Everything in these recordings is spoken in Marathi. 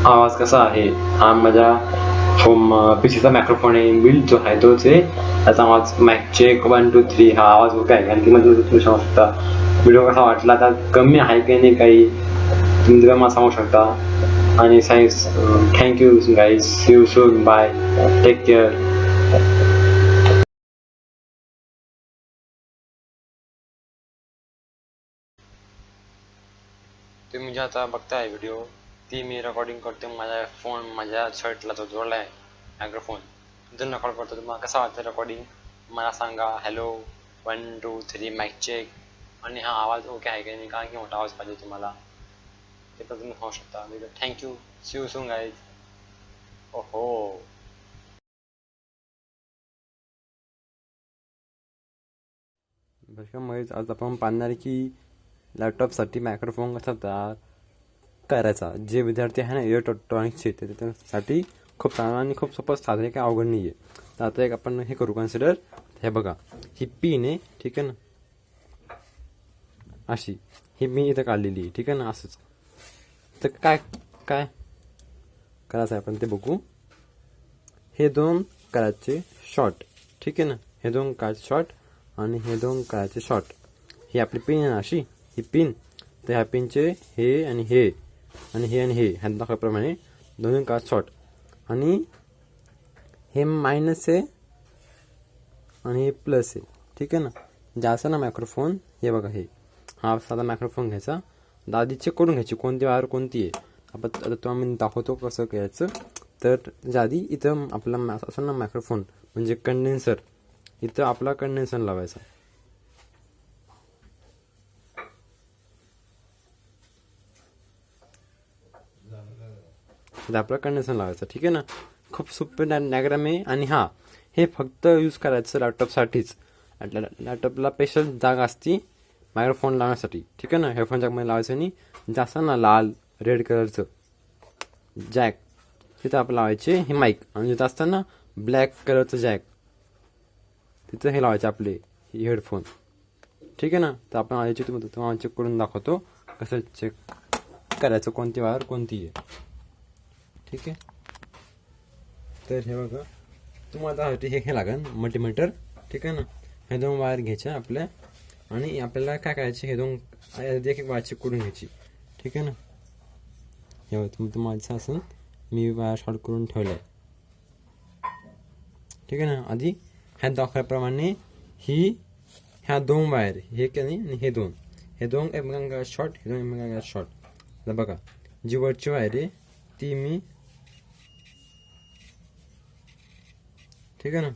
आवाज कसा आहे. हा माझ्या होम पीसीचा मायक्रोफोन आहे इनबिल्ट जो आहे तोच आहे. त्याचा आवाज माईक चेक 1 2 3 हा आवाज ओके आहे. आणखी मध्ये तुम्ही सांगू शकता व्हिडिओ कसा वाटला, आता कमी आहे की नाही काही तुम्ही मला सांगू शकता. आणि साईज thank you guys, see you soon, bye, take care. तुम्ही जे आता बघताय व्हिडिओ ती मी रेकॉर्डिंग करतो माझ्या फोन, माझ्या शर्टला जो जोडला आहे मायक्रोफोन तिथून रेकॉर्ड करतो. तुम्हाला कसं वाटतं रेकॉर्डिंग मला सांगा. Hello 1 2 3 mic check. आणि हा आवाज ओके आहे की नाही, कारण की मोठा आवाज पाहिजे तुम्हाला ते पण तुम्ही सांगू शकता. Thank you, see you soon guys. ओहो. महेश, आज आपण पाहणार की लॅपटॉपसाठी मायक्रोफोन कसा तयार करायचा. जे विद्यार्थी आहे ना इलेक्ट्रॉनिक्सचे ते त्यासाठी खूप चांगला आणि खूप सोपं साधन आहे, काय अवघड नाही आहे. तर आता एक आपण हे करू कन्सिडर. हे बघा ही पिन आहे, ठीक आहे ना, अशी ही मी इथं काढलेली आहे, ठीक आहे ना. असंच तर काय काय करायचं आहे आपण ते बघू. हे दोन करायचे शॉर्ट, ठीक आहे ना. हे दोन करायचे शॉर्ट आणि हे दोन करायचे शॉर्ट. ही आपली पिन आहे ना अशी, ही पिन. तर ह्या पिनचे हे आणि हे आणि हे आणि हे ह्या दाखवल्याप्रमाणे दोन्ही का शॉर्ट. आणि हे मायनस आहे आणि हे प्लस आहे, ठीक आहे ना. जे असं ना मायक्रोफोन, हे बघा हे हा साधा मायक्रोफोन घ्यायचा, दादी चेक करून घ्यायची कोणती वायर कोणती आहे. आपण आता तुम्हाला मी दाखवतो कसं करायचं. तर आधी इथं आपला असं ना मायक्रोफोन म्हणजे कंडेन्सर, इथं आपला कंडेन्सर लावायचा. आपला कंडेन्सर लावायचा, ठीक आहे ना. खूप सोपे डायग्राम आहे. आणि हा हे फक्त यूज करायचं लॅपटॉपसाठीच. लॅपटॉपला स्पेशल जागा असती मायक्रोफोन लावण्यासाठी, ठीक आहे ना. हेडफोन जॅकमध्ये लावायचं नाही. जास्त ना लाल रेड कलरचं जॅक तिथं आपण लावायचे हे माईक. आणि जिथं असतं ना ब्लॅक कलरचं जॅक तिथं हे लावायचे आपले हेडफोन, ठीक आहे ना. तर आपण आधीची तुम्हाला चेक करून दाखवतो कसं चेक करायचं कोणती वायर कोणती आहे, ठीक आहे. तर हे बघा तुम्हाला हे लागेल मल्टीमीटर, ठीक आहे ना. हे दोन वायर घ्यायचे आपल्या आणि आपल्याला काय करायचे, हे दोन एक एक वायर चेक करून घ्यायची, ठीक आहे ना. हे बघा तुम्हाला असं मी वायर शॉर्ट करून ठेवलं आहे, ठीक आहे ना. आधी ह्या दाखवल्याप्रमाणे ही ह्या दोन वायर हे की नाही आणि हे दोन एकमेकांना शॉर्ट, हे दोन एकमेकांना शॉर्ट. तर बघा जी वरची वायर आहे ती मी, ठीक आहे ना.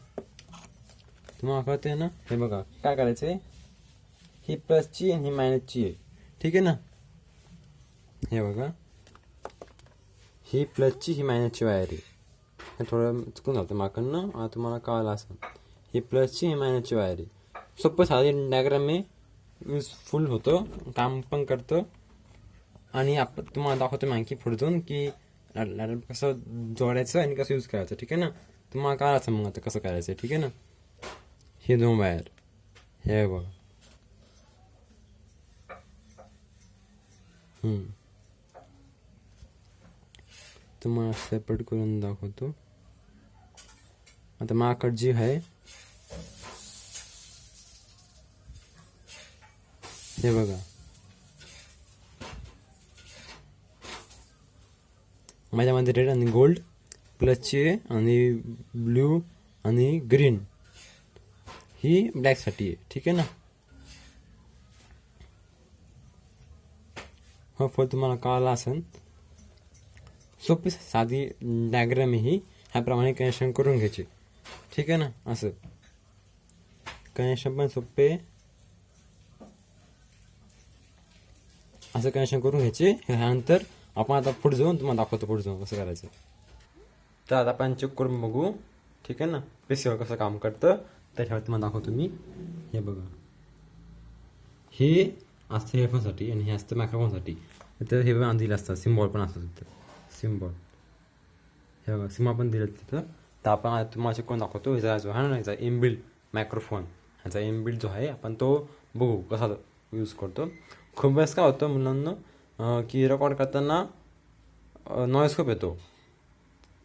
तुम्हाला कळतंय ना. हे बघा काय करायचं आहे, ही प्लसची आणि ही मायनसची आहे, ठीक आहे ना. हे बघा ही प्लसची ही मायनसची वायर आहे. हे थोडं चुकून जातं माकडनं, तुम्हाला कळालं असं. ही प्लसची ही मायनसची वायर आहे. सोपं साधी डायग्राम आहे, युजफुल होतं, काम पण करतं. आणि आपण तुम्हाला दाखवतो माहिती पुढे जाऊन की कसं जोडायचं आणि कसं यूज करायचं, ठीक आहे ना. तुम्हाला कळायचं मग आता कसं करायचं, ठीक आहे ना. हे दोन वायर हे बघा, तुम्हाला सेपरेट करून दाखवतो. आता माझ्याकडे जी आहे हे बघा, माझ्यामध्ये रेड आणि गोल्ड प्लसची आहे आणि ब्ल्यू आणि ग्रीन ही ब्लॅकसाठी आहे, ठीक आहे ना. हो फळ तुम्हाला कळालं असेल. सोपी साधी डायग्राम ही ह्याप्रमाणे कनेक्शन करून घ्यायचे, ठीक आहे ना. असं कनेक्शन पण सोपे, असं कनेक्शन करून घ्यायचे. ह्यानंतर आपण आता पुढे जाऊन तुम्हाला दाखवतो पुढे जाऊन कसं करायचं. तर आता आपण चेक करून बघू, ठीक आहे ना, पीसीवर कसं काम करतं. तर ह्यावर तुम्हाला दाखवतो मी. हे बघा हे असतं हेडफोनसाठी आणि हे असतं मायक्रोफोनसाठी. तर हे पण दिलं असतं, सिम्बॉल पण असतं तिथं, सिम्बॉल हे बघा सिम्बॉल पण दिलं तिथं. तर आपण तुम्हाला चेक करून दाखवतो. ह्याचा जो आहे ना ह्याचा इनबिल्ट मायक्रोफोन, ह्याचा इनबिल्ट जो आहे आपण तो बघू कसा यूज करतो. खूप वेळेस काय होतं मुलांना की रेकॉर्ड करताना नॉईज खूप येतो.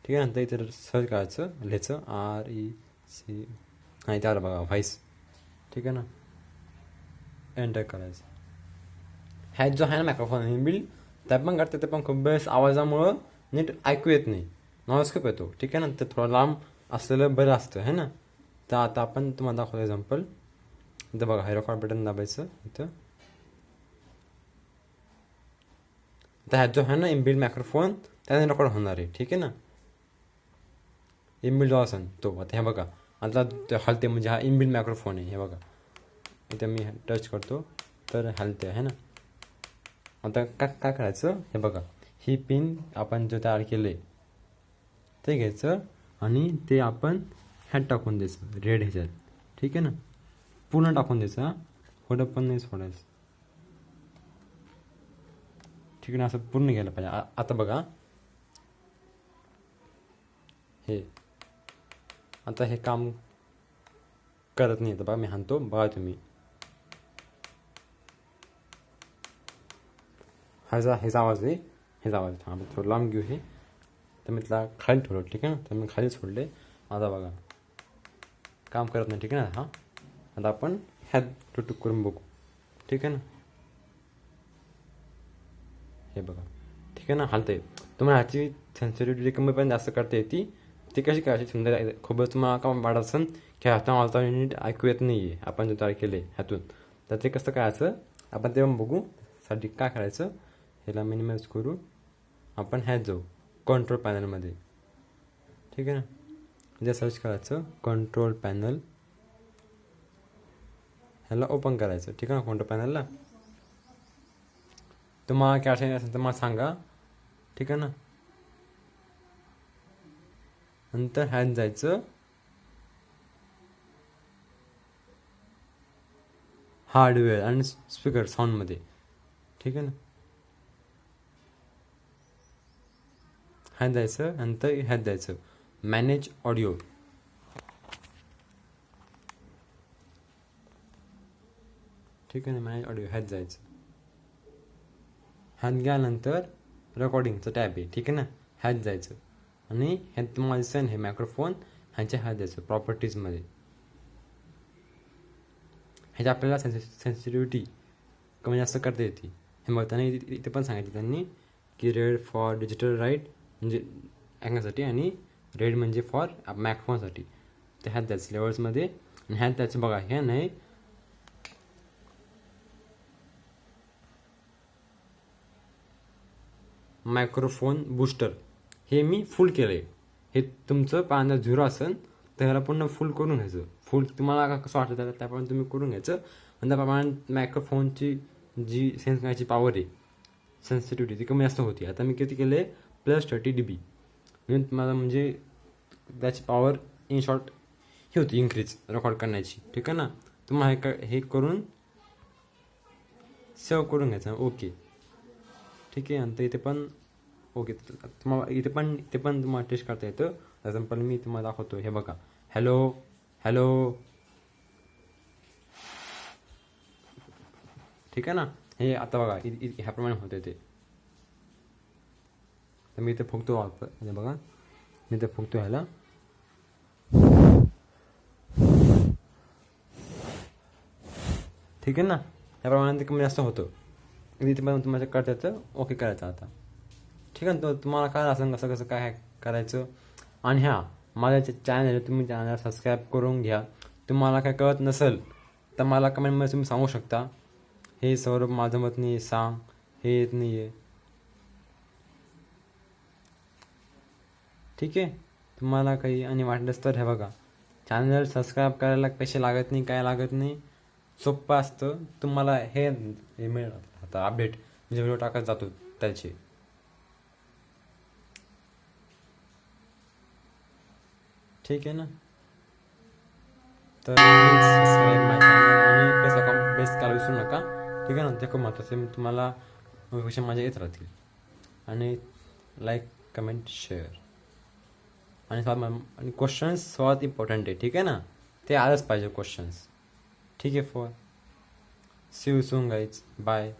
ठीक आहे. नंतर इथे सर्च करायचं, लिहायचं REC, नाही त्यावर बघा व्हॉइस. ठीक आहे ना, एंटर करायचं. ह्यात जो आहे ना मायक्रोफोन इनबिल्ट, त्या पण करते, ते पण खूप वेळेस आवाजामुळं नीट ऐकू येत नाही, नॉईज खूप येतो. ठीक आहे ना, ते थोडं लांब असलेलं बरं असतं है ना. तर आता आपण तुम्हाला दाखवतो एक्झाम्पल. इथं बघा, हे रेकॉर्ड बटन दाबायचं इथं. आता ह्यात जो आहे ना इनबिल्ट मायक्रोफोन, त्याने रेकॉर्ड होणार आहे. ठीक आहे ना, इनबिल्ट जो असेल तो. आता हे बघा, आता हलते म्हणजे हा इनबिल्ट मायक्रोफोन आहे. हे बघा, इथं मी टच करतो तर हलते आहे ना. आता काय करायचं, हे बघा, ही पिन आपण जो तयार केले ते घ्यायचं आणि ते आपण ह्यात टाकून द्यायचं, रेड ह्याच्यात. ठीक आहे ना, पूर्ण टाकून द्यायचं, थोडं पण नाही सोडायचं. ठीक आहे ना, असं पूर्ण घ्यायला पाहिजे. आता बघा हे, आता हे काम करत नाही. आता बघा मी हाणतो, बघा तुम्ही, ह्याचा आवाज आहे, ह्याचा आवाज. आपण थोडं लांब घेऊ हे. तर मी त्याला खाली ठेवलं. ठीक आहे ना, तर मी खाली सोडले. आता बघा काम करत नाही. ठीक आहे ना. हां, आता आपण ह्यात टुटूक करून बघू. ठीक आहे ना, हे बघा. ठीक आहे ना, हालते. तुम्हाला ह्याची सेन्सिटिव्हिटी कमी पण जास्त करता येते. ती कशी करायची, समजा खूप तुम्हाला काम वाढत असेल की हाता मला नीट ऐकू येत नाही आहे आपण जो तयार केले ह्यातून, तर ते कसं करायचं आपण ते पण बघू. साठी काय करायचं, ह्याला मिनिमाइज करू, आपण ह्यात जाऊ कंट्रोल पॅनलमध्ये. ठीक आहे ना, इथे सर्च करायचं कंट्रोल पॅनल, ह्याला ओपन करायचं. ठीक आहे ना, कंट्रोल पॅनलला तुम्हाला काय असेल असेल तर मला सांगा. ठीक आहे ना, नंतर ह्यात जायचं, हार्डवेअर आणि स्पीकर साऊंडमध्ये. ठीक आहे ना, ह्यात जायचं, नंतर ह्यात जायचं मॅनेज ऑडिओ. ठीक आहे ना, मॅनेज ऑडिओ ह्यात जायचं. ह्यात गेल्यानंतर रेकॉर्डिंगचं टॅब आहे. ठीक आहे ना, ह्यात जायचं आणि ह्यात तुम्हाला दिसेल हे मायक्रोफोन, ह्याच्या ह्यात जायचं प्रॉपर्टीजमध्ये. ह्याच्या आपल्याला सेन्सिटिव्हिटी कमी जास्त करता येते. हे मग त्यांनी इथे पण सांगितलं त्यांनी की रेड फॉर डिजिटल राईट म्हणजे ऐकण्यासाठी आणि रेड म्हणजे फॉर मायक्रोफोनसाठी. तर ह्यात जायचं लेवल्समध्ये आणि ह्यात त्याचं बघा, हे नाही मायक्रोफोन बूस्टर, हे मी फुल केलं आहे. हे तुमचं पाहण्यात 0 असेल तर ह्याला पुन्हा फुल करून घ्यायचं. फुल तुम्हाला कसं वाटतं त्याप्रमाणे तुम्ही करून घ्यायचं आणि त्याप्रमाणे मायक्रोफोनची जी सेन्स करायची पॉवर आहे, सेन्सिटिव्हिटी, ती कमी जास्त होती. आता मी किती केलं आहे, +30 dB. म्हणजे तुम्हाला म्हणजे त्याची पॉवर इन शॉर्ट ही होती इन्क्रीज रेकॉर्ड करण्याची. ठीक आहे ना, तुम्हाला हे करून सेव्ह करून घ्यायचं. ओके, ठीक आहे. नंतर इथे पण ओके, तुम्हाला इथे पण तुम्हाला टेस्ट करता येतं. एक्झाम्पल मी तुम्हाला दाखवतो. हे बघा, हॅलो हॅलो. ठीक आहे ना, हे आता बघा ह्याप्रमाणे होते ते. तर मी इथे फुकतो म्हणजे बघा, मी इथे फुकतो ह्याला. ठीक आहे ना, त्याप्रमाणे ते कमी जास्त होतं. इथे पण तुम्हाला करता येतं. ओके करायचं आता. ठीक आहे ना, तर तुम्हाला काय असं कसं काय करायचं. आणि ह्या माझ्या चॅनल तुम्ही चॅनल सबस्क्राईब करून घ्या. तुम्हाला काय कळत नसेल तर मला कमेंटमध्ये तुम्ही सांगू शकता, हे सौरभ माझं मत नाही, सांग हे येत नाही आहे. ठीक आहे, तुम्हाला काही आणि वाटलंच तर हे बघा, चॅनल सबस्क्राईब करायला पैसे लागत नाही, काय लागत नाही, सोपं असतं. तुम्हाला हे मिळेल आता अपडेट, म्हणजे व्हिडिओ टाकत जातो त्याचे. ठीक आहे ना, तर सबस्क्राईब माय चॅनल आणि बेस करायला विसरू नका. ठीक आहे ना, ते खूप महत्त्वाचं आहे. तुम्हाला नोटिफिकेशन माझ्या येत राहतील. आणि लाईक कमेंट शेअर आणि क्वेश्चन्स सर्वात इम्पॉर्टंट आहे. ठीक आहे ना, ते आलंच पाहिजे क्वेश्चन्स. ठीक आहे, see you soon guys, bye.